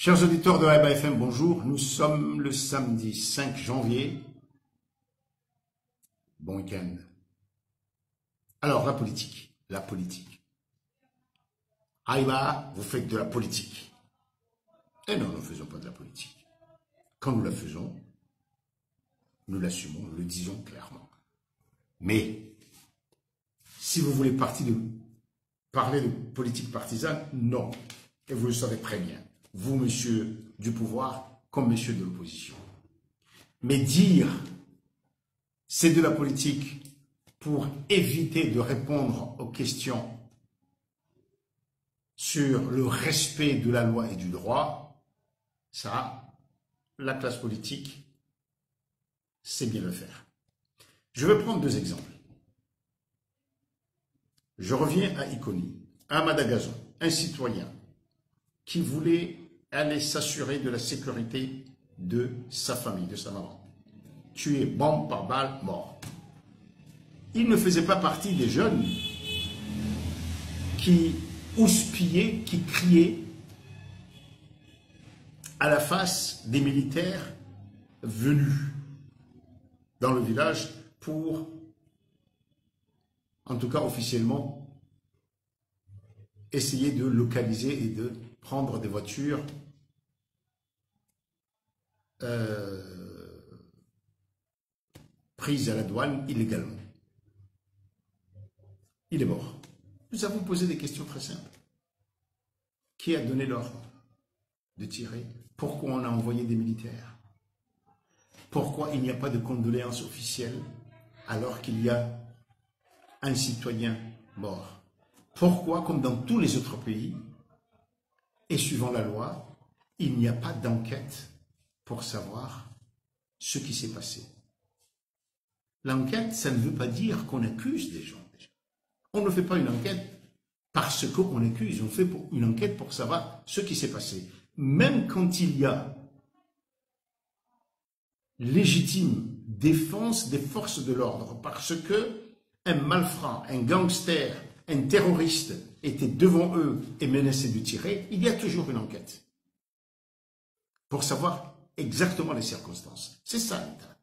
Chers auditeurs de Haïba FM, bonjour. Nous sommes le samedi 5 janvier. Bon week-end. Alors, la politique. La politique. Haïba, vous faites de la politique. Et non, nous ne faisons pas de la politique. Quand nous la faisons, nous l'assumons, nous le disons clairement. Mais, si vous voulez parler de politique partisane, non. Et vous le savez très bien. Vous, monsieur du pouvoir, comme monsieur de l'opposition. Mais dire c'est de la politique pour éviter de répondre aux questions sur le respect de la loi et du droit, ça, la classe politique sait bien le faire. Je vais prendre deux exemples. Je reviens à Iconi, à Madagazon, un citoyen qui voulait aller s'assurer de la sécurité de sa famille, de sa maman. Tué, bombe par balle, mort. Il ne faisait pas partie des jeunes qui houspillaient, qui criaient à la face des militaires venus dans le village pour, en tout cas officiellement, essayer de localiser et de prendre des voitures prises à la douane illégalement. Il est mort. Nous avons posé des questions très simples. Qui a donné l'ordre de tirer? Pourquoi on a envoyé des militaires? Pourquoi il n'y a pas de condoléances officielles alors qu'il y a un citoyen mort? Pourquoi, comme dans tous les autres pays, et suivant la loi, il n'y a pas d'enquête pour savoir ce qui s'est passé? L'enquête, ça ne veut pas dire qu'on accuse des gens. On ne fait pas une enquête parce qu'on accuse, on fait une enquête pour savoir ce qui s'est passé. Même quand il y a légitime défense des forces de l'ordre, parce que un malfrat, un gangster, un terroriste était devant eux et menaçait de tirer, il y a toujours une enquête pour savoir exactement les circonstances. C'est ça l'État.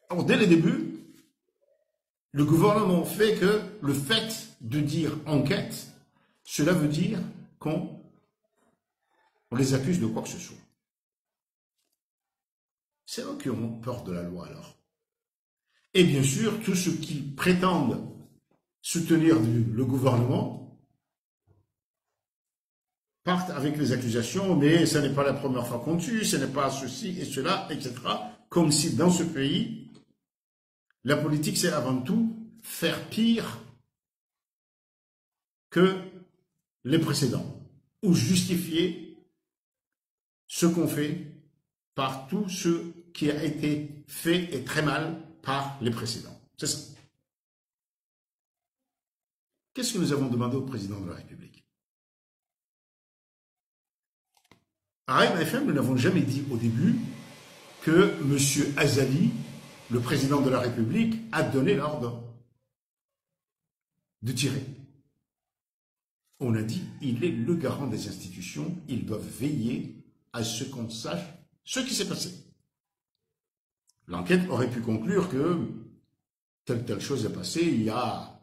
Alors, dès le début, le gouvernement fait que le fait de dire enquête, cela veut dire qu'on les accuse de quoi que ce soit. C'est eux qui ont peur de la loi alors. Et bien sûr, tous ceux qui prétendent soutenir le gouvernement partent avec les accusations, mais ce n'est pas la première fois qu'on tue, ce n'est pas ceci et cela, etc. Comme si dans ce pays, la politique, c'est avant tout faire pire que les précédents, ou justifier ce qu'on fait par tout ce qui a été fait et très mal par les précédents. C'est ça. Qu'est-ce que nous avons demandé au président de la République? À Haïba FM, nous n'avons jamais dit au début que M. Azali, le président de la République, a donné l'ordre de tirer. On a dit, il est le garant des institutions, ils doivent veiller à ce qu'on sache ce qui s'est passé. L'enquête aurait pu conclure que telle chose est passée, il y a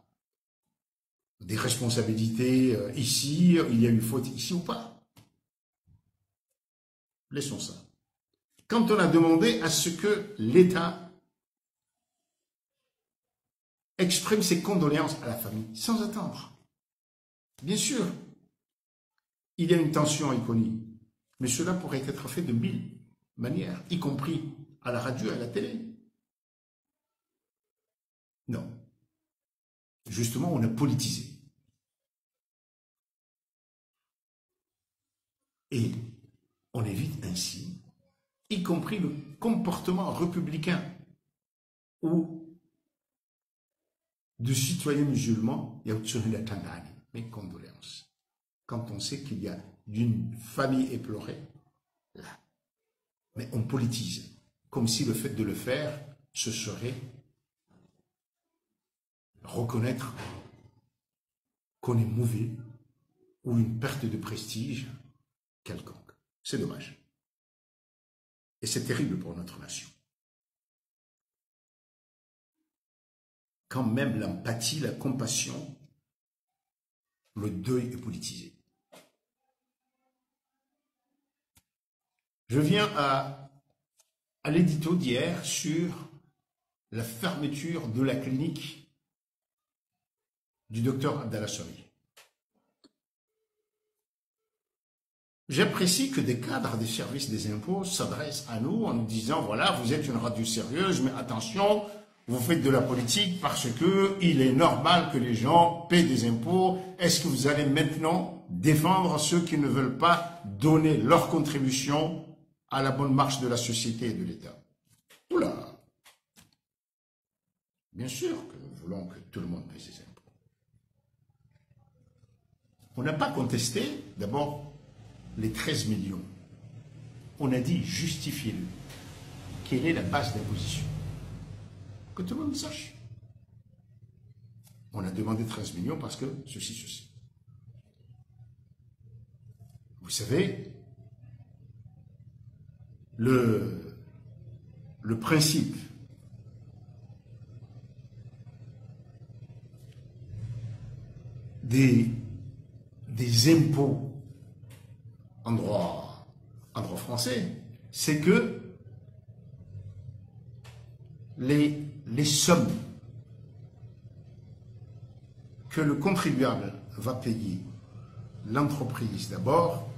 des responsabilités ici, il y a une faute ici ou pas. Laissons ça. Quand on a demandé à ce que l'État exprime ses condoléances à la famille, sans attendre. Bien sûr, il y a une tension à Iconi, mais cela pourrait être fait de 1000 manières, y compris à la radio et à la télé. Non. Justement, on a politisé. Et on évite ainsi, y compris le comportement républicain ou de citoyens musulmans, il y a mes condoléances. Quand on sait qu'il y a d'une famille éplorée, là. Mais on politise, comme si le fait de le faire, ce serait reconnaître qu'on est mauvais ou une perte de prestige quelconque. C'est dommage. Et c'est terrible pour notre nation. Quand même l'empathie, la compassion, le deuil est politisé. Je viens à l'édito d'hier sur la fermeture de la clinique du docteur Abdallah Sami. J'apprécie que des cadres des services des impôts s'adressent à nous en nous disant, voilà, vous êtes une radio sérieuse, mais attention, vous faites de la politique parce que il est normal que les gens paient des impôts. Est-ce que vous allez maintenant défendre ceux qui ne veulent pas donner leur contribution à la bonne marche de la société et de l'État? Oula! Bien sûr que nous voulons que tout le monde paie ses impôts. On n'a pas contesté, d'abord, les 13 millions. On a dit, justifiez-le. Quelle est la base d'imposition? Que tout le monde sache. On a demandé 13 millions parce que ceci. Vous savez, le principe des impôts en droit français, c'est que les sommes que le contribuable va payer l'entreprise d'abord,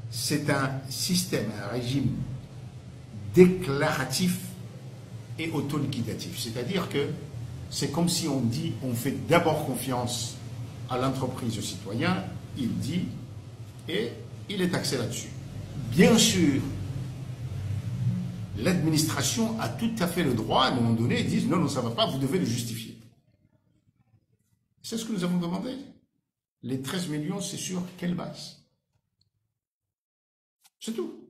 c'est un système, un régime déclaratif et autoliquidatif. C'est-à-dire que c'est comme si on dit, on fait d'abord confiance à l'entreprise, au citoyen, il dit, et il est taxé là-dessus. Bien sûr, l'administration a tout à fait le droit, à un moment donné, ils disent, non, ça ne va pas, vous devez le justifier. C'est ce que nous avons demandé. Les 13 millions, c'est sur quelle base? C'est tout.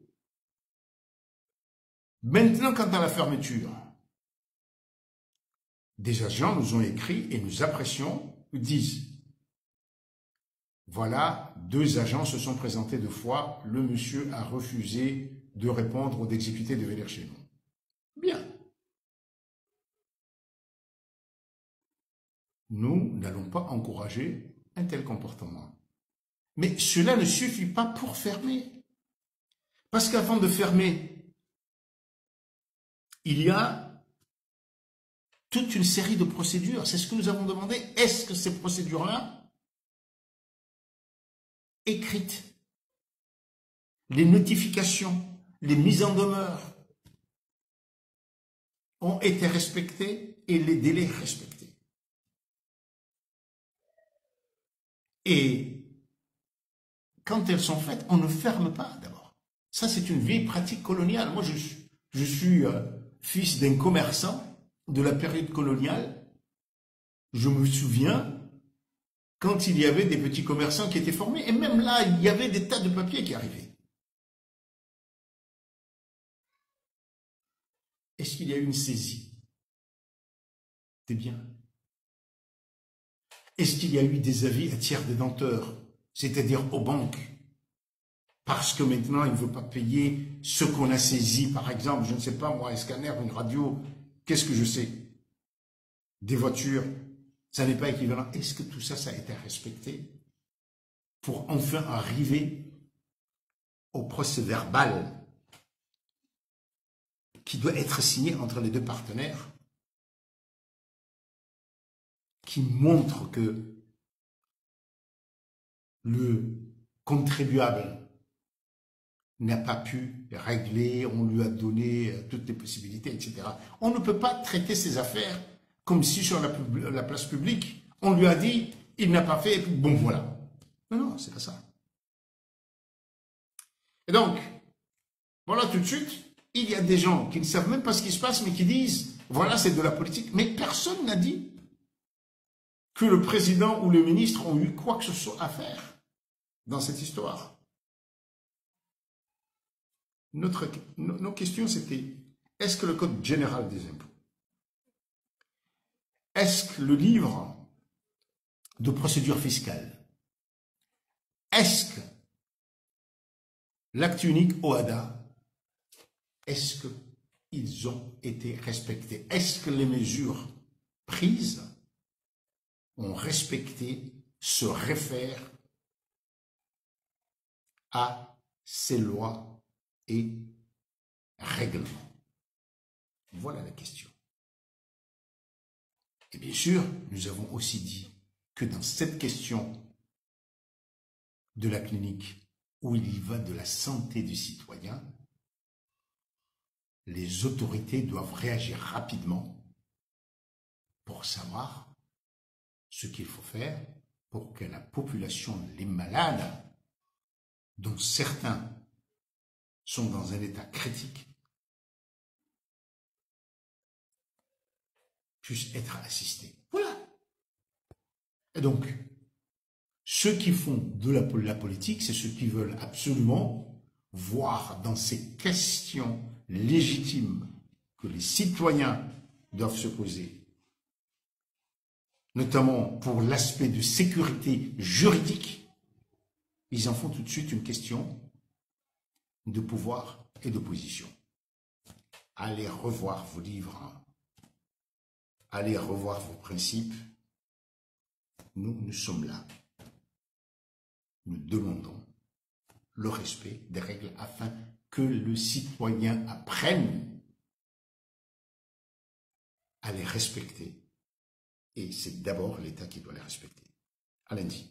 Maintenant, quant à la fermeture, des agents nous ont écrit et nous apprécions, disent, voilà, 2 agents se sont présentés 2 fois, le monsieur a refusé de répondre ou d'exécuter, de venir chez nous. Bien. Nous n'allons pas encourager un tel comportement. Mais cela ne suffit pas pour fermer. Parce qu'avant de fermer, il y a toute une série de procédures. C'est ce que nous avons demandé. Est-ce que ces procédures-là, écrites, les notifications, les mises en demeure, ont été respectées et les délais respectés? Et quand elles sont faites, on ne ferme pas d'abord. Ça, c'est une vieille pratique coloniale. Moi, je suis fils d'un commerçant de la période coloniale. Je me souviens quand il y avait des petits commerçants qui étaient formés, et même là, il y avait des tas de papiers qui arrivaient. Est-ce qu'il y a eu une saisie des biens? Est-ce qu'il y a eu des avis à tiers détenteurs, c'est-à-dire aux banques? Parce que maintenant, il ne veut pas payer ce qu'on a saisi, par exemple, je ne sais pas, moi, un scanner, une radio, qu'est-ce que je sais? Des voitures, ça n'est pas équivalent. Est-ce que tout ça, ça a été respecté pour enfin arriver au procès-verbal qui doit être signé entre les 2 partenaires, qui montre que le contribuable n'a pas pu régler, on lui a donné toutes les possibilités, etc. On ne peut pas traiter ces affaires comme si sur la place publique, on lui a dit, il n'a pas fait, et puis bon, voilà. Non, c'est pas ça. Et donc, voilà, tout de suite, il y a des gens qui ne savent même pas ce qui se passe, mais qui disent, voilà, c'est de la politique. Mais personne n'a dit que le président ou le ministre ont eu quoi que ce soit à faire dans cette histoire. Nos questions, c'était, est-ce que le Code général des impôts, est-ce que le livre de procédure fiscale, est-ce que l'acte unique OHADA, est-ce qu'ils ont été respectés? Est-ce que les mesures prises ont respecté, se réfèrent à ces lois et règlements? Voilà la question. Et bien sûr, nous avons aussi dit que dans cette question de la clinique, où il y va de la santé du citoyen, les autorités doivent réagir rapidement pour savoir ce qu'il faut faire pour que la population, les malades, dont certains sont dans un état critique, puissent être assistés. Voilà. Et donc, ceux qui font de la politique, c'est ceux qui veulent absolument voir dans ces questions légitimes que les citoyens doivent se poser, notamment pour l'aspect de sécurité juridique, ils en font tout de suite une question de pouvoir et d'opposition. Allez revoir vos livres, allez revoir vos principes. Nous sommes là. Nous demandons le respect des règles afin que le citoyen apprenne à les respecter. Et c'est d'abord l'État qui doit les respecter. À lundi.